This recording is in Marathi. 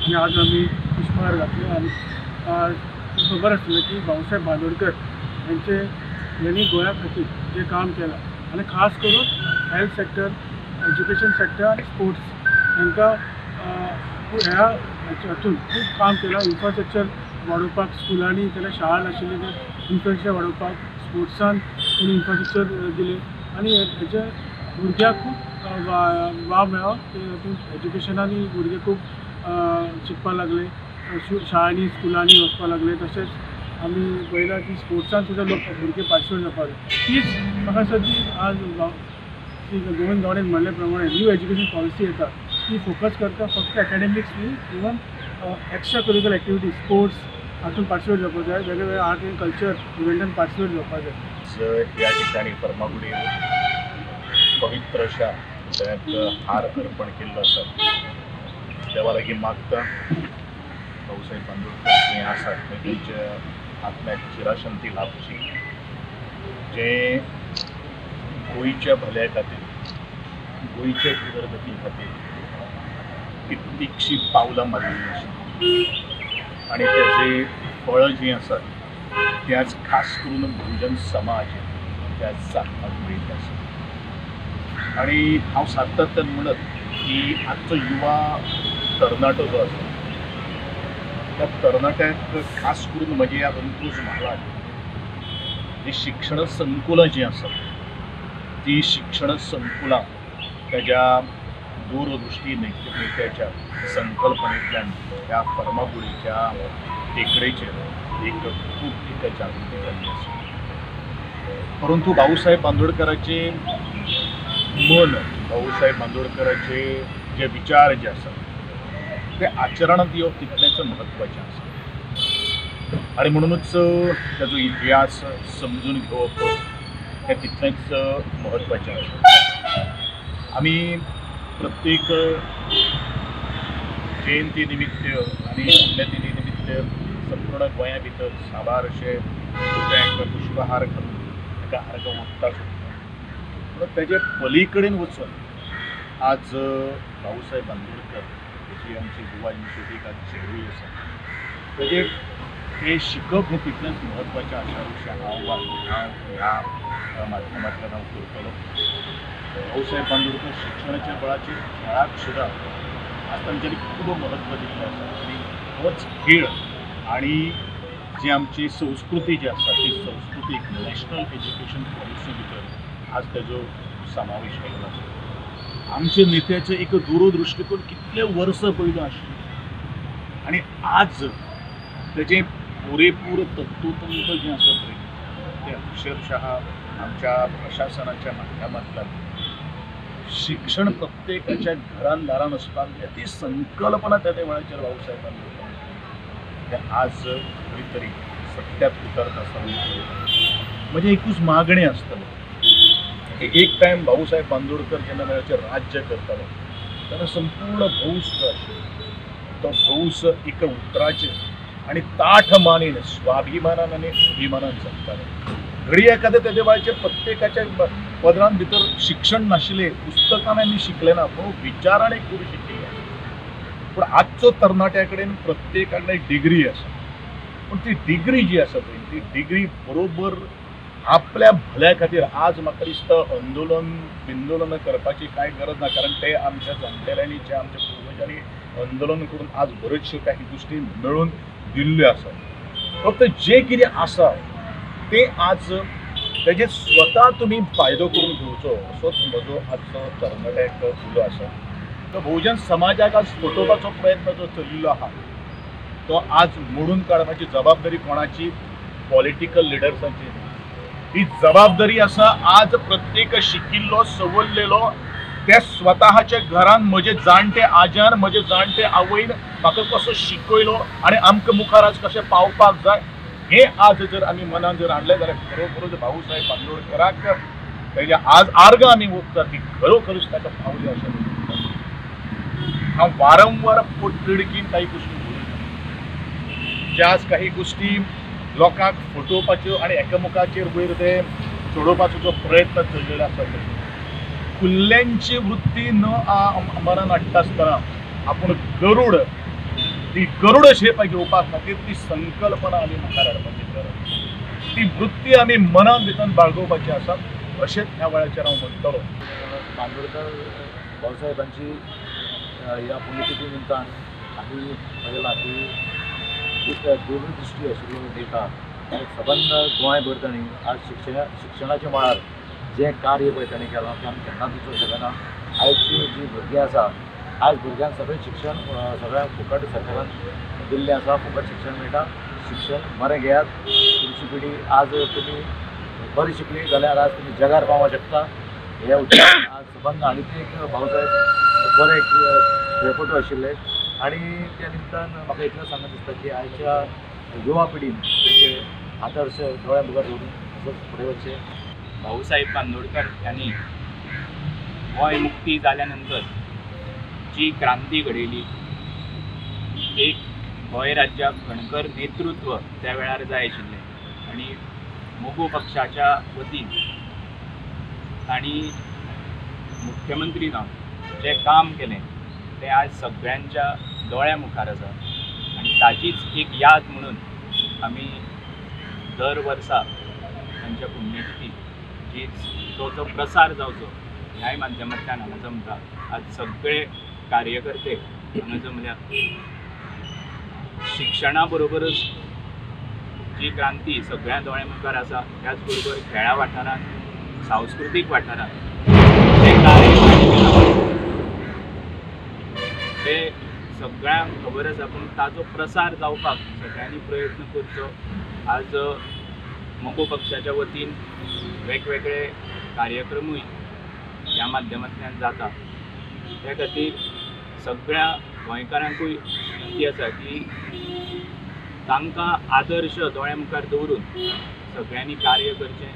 आणि आज आम्ही पुष्पहार घातले आणि खबर आसलें की भाऊसाहेब बांदोडकर यांनी गोंया खातीर जे काम केलां आणि खास करून हेल्थ सेक्टर, एज्युकेशन सेक्टर आणि स्पोर्ट्स हांकां ह्या हातूंत खूब काम केलां. इन्फ्रास्ट्रक्चर वाडोवपाक, स्कुलांनी तेन्ना शाळा नाशिल्ली ते इन्फ्रास्ट्रक्चर वाडोवपाक, स्पोर्ट्सान इन्फ्रास्ट्रक्चर दिले आणि हेचे भुरग्यांक खूब वाव मेळ्ळो. तातूंत एज्युकेशनांनी भुरगे खूब शिकपाक लागले, शाळांनी स्कुलांनी वचपाक लागले. तशेंच आमी पळयलां की स्पोर्ट्सान सुद्दां लोक भुरगे पार्टिसिपेट जावपाक लागले. तीच म्हाका दिसता की आज गोविंद गावडेन म्हणले प्रमाणे न्यू एज्युकेशन पॉलिसी येता ती फोकस करता फक्त एकेडमिक्स न्ही, even extra curricular activities, sports हातूंत पार्टिसिपेट जावपाक जाय, वेगवेगळे आर्ट एंड कल्चर इव्हेंटान पार्टिसिपेट जावपाक जाय. या ठिकाणी फर्मागुडी पवित्र अशा पुतळ्याक हार अर्पण केल्लो आसा. देवा लागीं मागता भाऊसाहेब बांदोडकर जे आसात तेंच्या आत्म्याक चिराशांती लाभची, जे गोंयच्या भल्या खातीर, गोंयच्या उदरगती खातीर कितलीशीं पावलां मारिल्लीं आसात आनी तेजे फळां जीं आसात ती आज खास करून बहुजन समाज त्या साधपाक मेळिल्ले आसा. आनी हांव सातत्यान म्हणत की आजचो युवा तरणाटो जो आसा त्या तरणाट्याक खास करून म्हजे ह्या अंकुश म्हालात जी शिक्षण संकुलां जीं आसात ती शिक्षण संकुलां तेज्या दूरदृष्टी नेत्याच्या संकल्पनेंतल्यान ह्या फर्मागुडीच्या टेकडेचेर एक खूब एक जागृती जाल्ली आसा. परंतु भाऊसाहेब बांदोडकराचे मन, भाऊसाहेब बांदोडकराचे जे विचार जे आसात ते आचरणांत येवप तितलेंच म्हत्वाचें आसा आनी म्हणूनच ताजो इतिहास समजून घेवप हें तितलेंच म्हत्वाचें आसा. आमी प्रत्येक जयंती निमित्त आनी पुण्यतिथी निमित्त संपूर्ण गोंया भितर साबार अशे पुतळ्यांक पुष्पहार घालून ताका अर्घ ओंपता सुद्दां. पूण तेजे पलीकडेन वचून आज भाऊसाहेब बांदोडकर जी आमची गोवा इन्स्टिट्यूट चेडूय आसा तेजे हे शिकप हें तितलेंच म्हत्वाचें आसा अशें हांव ह्या माध्यमांतल्यान हांव करतलो. भाऊसाहेब बांदोडकर शिक्षणाच्या बळाचेर खेळाक सुद्दां आज तांच्यांनी खूब म्हत्व दिल्लें आसा आनी होच खेळ आनी जी आमची संस्कृती जी आसा ती संस्कृतीक नॅशनल एज्युकेशन पॉलिसी भितर आज तेजो समावेश केल्लो आसा. आमच्या नेत्याचें एक दूरदृश्टीकोन कितले वर्स पयलीं आशिल्लें आनी आज तेजें पुरेपूर तत्वतंत्र जें आसा पळय तें अक्षरशः आमच्या प्रशासनाच्या माध्यमांतल्यान शिक्षण प्रत्येकाच्या घरान दारान वचपाक जाय ती संकल्पना त्या वेळाचेर भाऊसाहेब बांदोडकर तें आज खंय तरी सत्यात उतरता आसतना म्हजें एकूच मागणें आसतलें. एक टायम भाऊसाहेब बांदोडकर जेन्ना वेळाचेर राज्य करतालो तेन्ना संपूर्ण भौस जो आशिल्लो तो भौस एका उतराचेर आनी ताठ मानेन स्वाभिमानान आनी अभिमानान जगतालो. घडी एखाद्या तेजे वेळाचेर प्रत्येकाच्या पदरान भितर शिक्षण नाशिल्लें, पुस्तकान आमी शिकले ना पूण विचारान एक गुरू शिकिल्ले. पूण आजचो तरणाट्या कडेन प्रत्येका कडेन डिग्री आसा पूण ती डिग्री जी आसा पळय ती डिग्री बरोबर आपल्या भल्या खातीर आज म्हाका दिसता आंदोलन करपाची कांय गरज ना. कारण ते आमच्या जाणटेल्यांनी जे आमच्या पूर्वजांनी आंदोलन करून आज बऱ्योचश्यो काही गोश्टी मेळून दिल्ल्यो आसा. फक्त जे कितें आसा ते आज तेजे स्वता तुमी फायदो करून घेवचो असोच म्हजो आजचो तरणाट्याक उलो आसा. तो बहुजन समाजाक आज फटोवपाचो प्रयत्न जो चलिल्लो आहा तो आज मोडून काडपाची जबाबदारी कोणाची? पॉलिटिकल लिडर्सांची. ही जबाबदारी आसा आज प्रत्येक शिकिल्लो सवरलेलो त्या स्वताच्या घरान म्हजे जाणटे आज्यान म्हजे जाणटे आवयन म्हाका कसो शिकयलो आनी आमकां मुखार आज कशें पावपाक जाय हे आज जर आमी मनान जर हाडलें जाल्यार खरोखरच भाऊसाहेब बांदोडकराक तेजे आज आर्गां आमी ओंपता ती खरोखरच ताका पावली अशें दिसता. हांव वारंवार पोटतिडकीन काही गोश्टी उलयता ज्या आज काही गोश्टी लोकांक फटोवपाच्यो आनी एकामेकाचेर वयर ते चडोवपाचो जो प्रयत्न चलिल्लो आसा कुल्ल्यांची वृत्ती न मनान हाडटा आसतना आपूण गरुड ती गरुड शेप घेवपा खातीर ती संकल्पना आमी मुखार हाडपाची गरज, ती वृत्ती आमी मनान भितर बाळगोवपाची आसा अशेंच ह्या वेळाचेर हांव म्हणटलो. बांदोडकर भाऊसाहेबांची ह्या पुण्यतिथी निमतान आमी पळयलां की एक दूरदृश्टी आशिल्लो नेता सबंद गोंयभर ताणें आज शिक्षणाच्या मळार जें कार्य पळय ताणें केलां तें आमी केन्नाच विसरूंक शकना. आयची जी भुरगीं आसा आज भुरग्यांक सगळें शिक्षण सगळ्यांक फुकट सरकारान दिल्लें आसा, फुकट शिक्षण मेळटा. शिक्षण बरें घेयात. तुमची पिढी आज तुमी बरी शिकली जाल्यार आज तुमी जगार पावोंक शकता. हे उद्देशान आज सबंद हालींच एक भाऊसाहेब बरे खेळपटू आशिल्ले आनी त्या निमतान म्हाका इतलें सांगूंक दिसता की आयच्या युवा पिढीन तेचे आदर्श दोळ्या मुखार दवरून असोच फुडें वचचें. भाऊसाहेब बांदोडकर यांनी गोंय मुक्ती जाल्यानंतर जी क्रांती घडयली, एक गोंय राज्याक कणकर नेतृत्व त्या वेळार जाय आशिल्लें आनी मोगो पक्षाच्या वतीन तांणी मुख्यमंत्री जावन जें काम केलें तें आज सगळ्यांच्या दोळ्या मुखार आसा आनी ताचीच एक याद म्हणून आमी दर वर्सा तांच्या पुण्यतिथी जो प्रसार जावचो ह्याय माध्यमांतल्यान हांगा जमता. आज सगळे कार्यकर्ते हांगा जमल्यात. शिक्षणा बरोबरच जी क्रांती सगळ्या दोळ्या मुखार आसा त्याच बरोबर खेळा वाठारांत, सांस्कृतीक वाठारांत जे कार्य ते सगळ्यांक खबर आसा, पूण ताजो प्रसार जावपाक सगळ्यांनी प्रयत्न करचो. आज मोगो पक्षाच्या वतीन वेगवेगळे कार्यक्रमूय ह्या माध्यमांतल्यान जाता. त्या खातीर सगळ्या गोंयकारांकूय विनंती आसा की तांकां आदर्श दोळ्या मुखार दवरून सगळ्यांनी कार्य करचें.